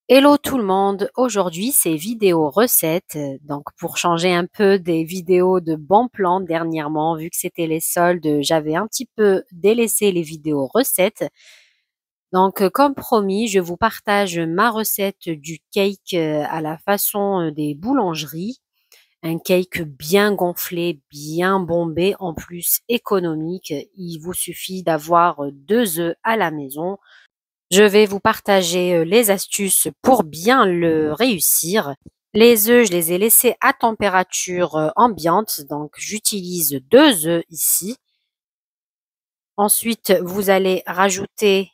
Hello tout le monde, aujourd'hui c'est vidéo recette, donc pour changer un peu des vidéos de bons plans dernièrement, vu que c'était les soldes, j'avais un petit peu délaissé les vidéos recettes. Donc comme promis, je vous partage ma recette du cake à la façon des boulangeries. Un cake bien gonflé, bien bombé, en plus économique. Il vous suffit d'avoir 2 œufs à la maison. Je vais vous partager les astuces pour bien le réussir. Les œufs, je les ai laissés à température ambiante, donc j'utilise 2 œufs ici. Ensuite, vous allez rajouter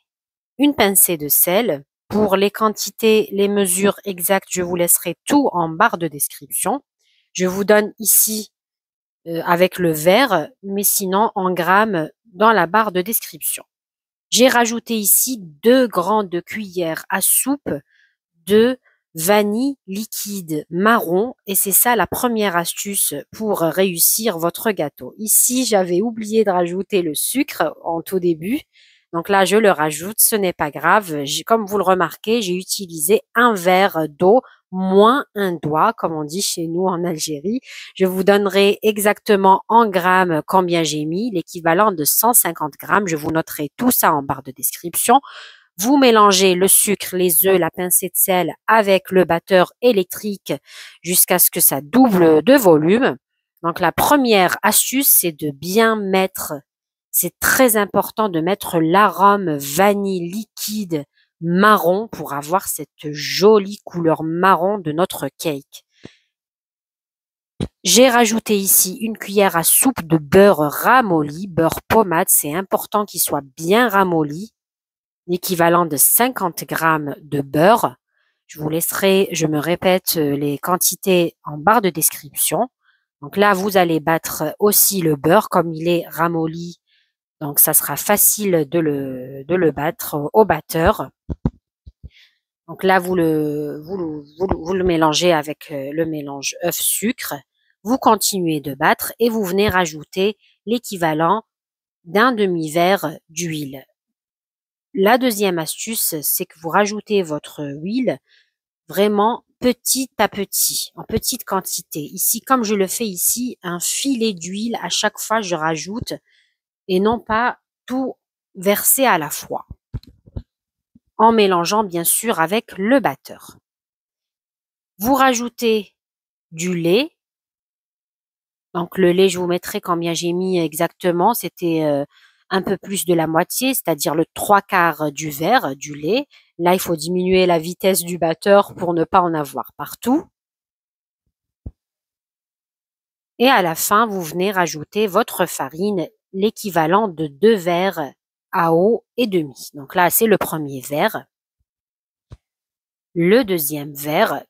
une pincée de sel. Pour les quantités, les mesures exactes, je vous laisserai tout en barre de description. Je vous donne ici avec le verre, mais sinon en grammes dans la barre de description. J'ai rajouté ici 2 grandes cuillères à soupe de vanille liquide marron et c'est ça la première astuce pour réussir votre gâteau. Ici, j'avais oublié de rajouter le sucre en tout début. Donc là, je le rajoute, ce n'est pas grave. Comme vous le remarquez, j'ai utilisé un verre d'eau moins un doigt, comme on dit chez nous en Algérie. Je vous donnerai exactement en grammes combien j'ai mis, l'équivalent de 150 grammes. Je vous noterai tout ça en barre de description. Vous mélangez le sucre, les œufs, la pincée de sel avec le batteur électrique jusqu'à ce que ça double de volume. Donc la première astuce, c'est de bien mettre, c'est très important de mettre l'arôme vanille liquide marron pour avoir cette jolie couleur marron de notre cake. J'ai rajouté ici une cuillère à soupe de beurre ramolli, beurre pommade, c'est important qu'il soit bien ramolli, l'équivalent de 50 grammes de beurre. Je vous laisserai, je me répète, les quantités en barre de description. Donc là, vous allez battre aussi le beurre comme il est ramolli. Donc ça sera facile de le battre au batteur. Donc là, vous le mélangez avec le mélange œuf-sucre. Vous continuez de battre et vous venez rajouter l'équivalent d'un demi-verre d'huile. La deuxième astuce, c'est que vous rajoutez votre huile vraiment petit à petit, en petite quantité. Ici, comme je le fais ici, un filet d'huile à chaque fois je rajoute et non pas tout verser à la fois, en mélangeant bien sûr avec le batteur. Vous rajoutez du lait. Donc le lait, je vous mettrai combien j'ai mis exactement. C'était un peu plus de la moitié, c'est-à-dire le 3/4 du verre du lait. Là, il faut diminuer la vitesse du batteur pour ne pas en avoir partout. Et à la fin, vous venez rajouter votre farine, l'équivalent de 2 verres à eau et demi. Donc là, c'est le premier verre. Le deuxième verre,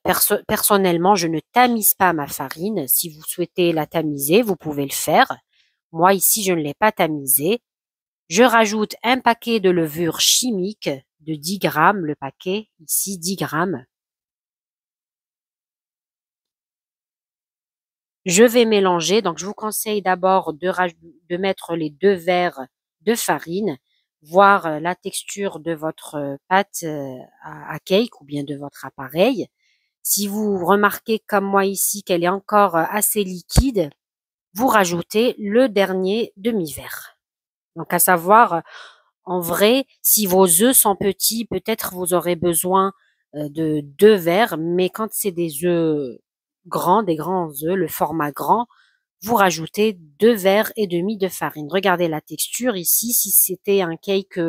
personnellement, je ne tamise pas ma farine. Si vous souhaitez la tamiser, vous pouvez le faire. Moi, ici, je ne l'ai pas tamisée. Je rajoute un paquet de levure chimique de 10 grammes, le paquet, ici 10 grammes. Je vais mélanger, donc je vous conseille d'abord de mettre les 2 verres de farine, voir la texture de votre pâte à cake ou bien de votre appareil. Si vous remarquez comme moi ici qu'elle est encore assez liquide, vous rajoutez le dernier demi-verre. Donc à savoir, en vrai, si vos œufs sont petits, peut-être vous aurez besoin de 2 verres, mais quand c'est des œufs grands, des grands œufs, le format grand, vous rajoutez 2 verres et demi de farine. Regardez la texture ici. Si c'était un cake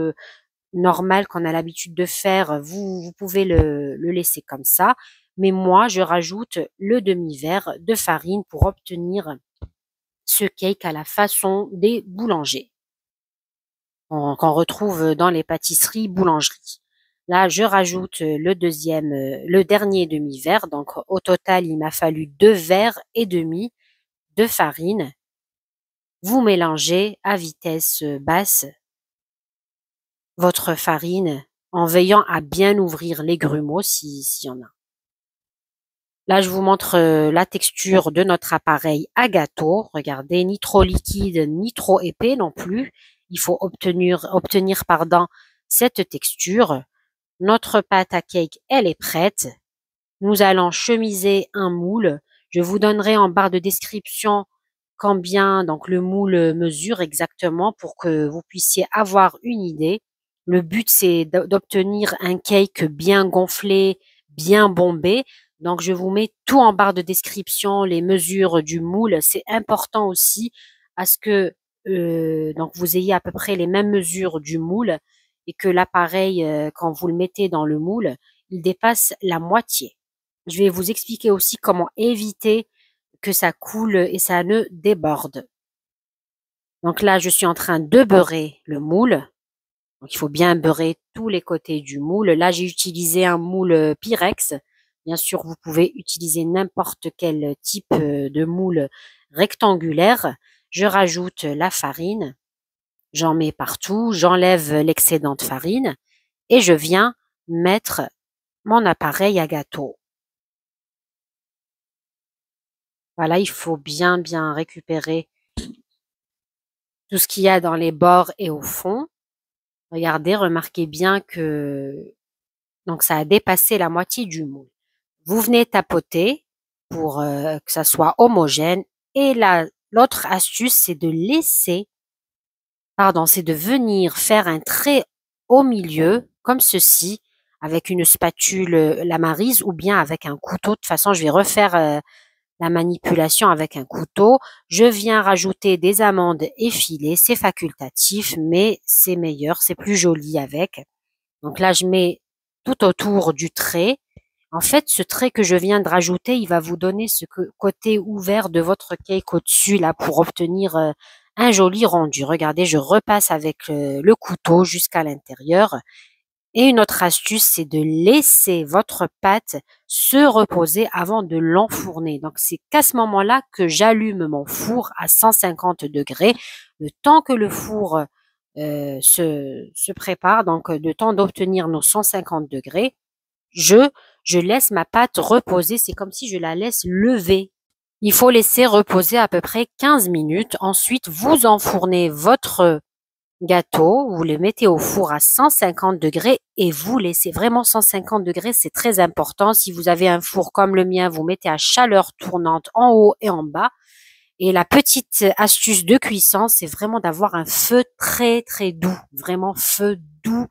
normal qu'on a l'habitude de faire, vous pouvez le laisser comme ça. Mais moi, je rajoute le demi-verre de farine pour obtenir ce cake à la façon des boulangers qu'on retrouve dans les pâtisseries, boulangeries. Là, je rajoute le dernier demi-verre. Donc, au total, il m'a fallu 2 verres et demi de farine. Vous mélangez à vitesse basse votre farine en veillant à bien ouvrir les grumeaux s'il y en a. Là, je vous montre la texture de notre appareil à gâteau. Regardez, ni trop liquide, ni trop épais non plus. Il faut obtenir cette texture. Notre pâte à cake, elle est prête. Nous allons chemiser un moule. Je vous donnerai en barre de description combien donc le moule mesure exactement pour que vous puissiez avoir une idée. Le but, c'est d'obtenir un cake bien gonflé, bien bombé. Donc, je vous mets tout en barre de description, les mesures du moule. C'est important aussi à ce que donc vous ayez à peu près les mêmes mesures du moule et que l'appareil, quand vous le mettez dans le moule, il dépasse la moitié. Je vais vous expliquer aussi comment éviter que ça coule et ça ne déborde. Donc là, je suis en train de beurrer le moule. Donc il faut bien beurrer tous les côtés du moule. Là, j'ai utilisé un moule Pyrex. Bien sûr, vous pouvez utiliser n'importe quel type de moule rectangulaire. Je rajoute la farine. J'en mets partout. J'enlève l'excédent de farine et je viens mettre mon appareil à gâteau. Voilà, il faut bien récupérer tout ce qu'il y a dans les bords et au fond. Regardez, remarquez bien que donc ça a dépassé la moitié du moule. Vous venez tapoter pour que ça soit homogène. Et l'autre astuce, c'est c'est de venir faire un trait au milieu, comme ceci, avec une spatule Lamarise ou bien avec un couteau. De toute façon, je vais refaire la manipulation avec un couteau. Je viens rajouter des amandes effilées, c'est facultatif, mais c'est meilleur, c'est plus joli avec. Donc là, je mets tout autour du trait. En fait, ce trait que je viens de rajouter, il va vous donner ce côté ouvert de votre cake au-dessus, là, pour obtenir un joli rendu. Regardez, je repasse avec le couteau jusqu'à l'intérieur. Et une autre astuce, c'est de laisser votre pâte se reposer avant de l'enfourner. Donc, c'est qu'à ce moment-là que j'allume mon four à 150 degrés, le temps que le four se prépare, donc le temps d'obtenir nos 150 degrés. Je laisse ma pâte reposer, c'est comme si je la laisse lever. Il faut laisser reposer à peu près 15 minutes. Ensuite, vous enfournez votre gâteau, vous le mettez au four à 150 degrés et vous laissez vraiment 150 degrés, c'est très important. Si vous avez un four comme le mien, vous mettez à chaleur tournante en haut et en bas. Et la petite astuce de cuisson, c'est vraiment d'avoir un feu très doux, vraiment feu doux,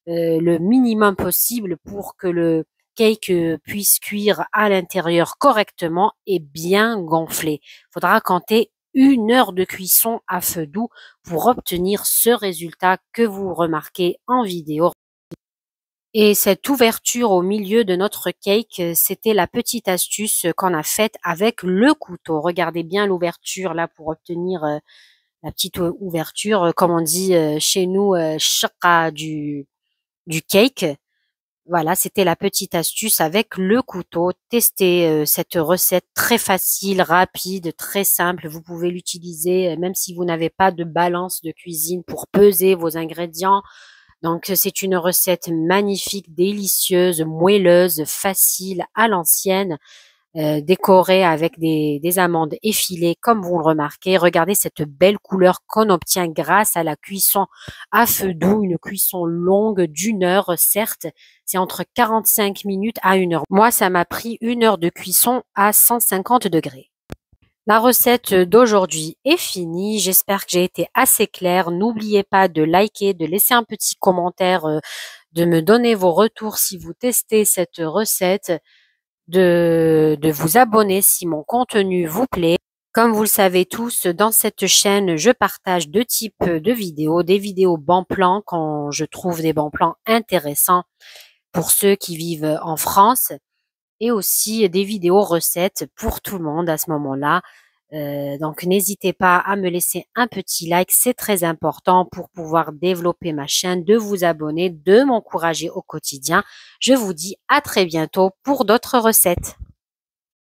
le minimum possible pour que le cake puisse cuire à l'intérieur correctement et bien gonflé. Il faudra compter 1 heure de cuisson à feu doux pour obtenir ce résultat que vous remarquez en vidéo. Et cette ouverture au milieu de notre cake, c'était la petite astuce qu'on a faite avec le couteau. Regardez bien l'ouverture là pour obtenir la petite ouverture, comme on dit chez nous, chakra du cake. Voilà, c'était la petite astuce avec le couteau. Testez cette recette très facile, rapide, très simple. Vous pouvez l'utiliser même si vous n'avez pas de balance de cuisine pour peser vos ingrédients. Donc, c'est une recette magnifique, délicieuse, moelleuse, facile, à l'ancienne, décorée avec des amandes effilées, comme vous le remarquez. Regardez cette belle couleur qu'on obtient grâce à la cuisson à feu doux, une cuisson longue d'1 heure, certes. C'est entre 45 minutes à 1 heure. Moi, ça m'a pris 1 heure de cuisson à 150 degrés. La recette d'aujourd'hui est finie. J'espère que j'ai été assez claire. N'oubliez pas de liker, de laisser un petit commentaire, de me donner vos retours si vous testez cette recette, de vous abonner si mon contenu vous plaît. Comme vous le savez tous, dans cette chaîne, je partage 2 types de vidéos. Des vidéos bons plans quand je trouve des bons plans intéressants pour ceux qui vivent en France et aussi des vidéos recettes pour tout le monde à ce moment-là. Donc n'hésitez pas à me laisser un petit like, c'est très important pour pouvoir développer ma chaîne, de vous abonner, de m'encourager au quotidien. Je vous dis à très bientôt pour d'autres recettes.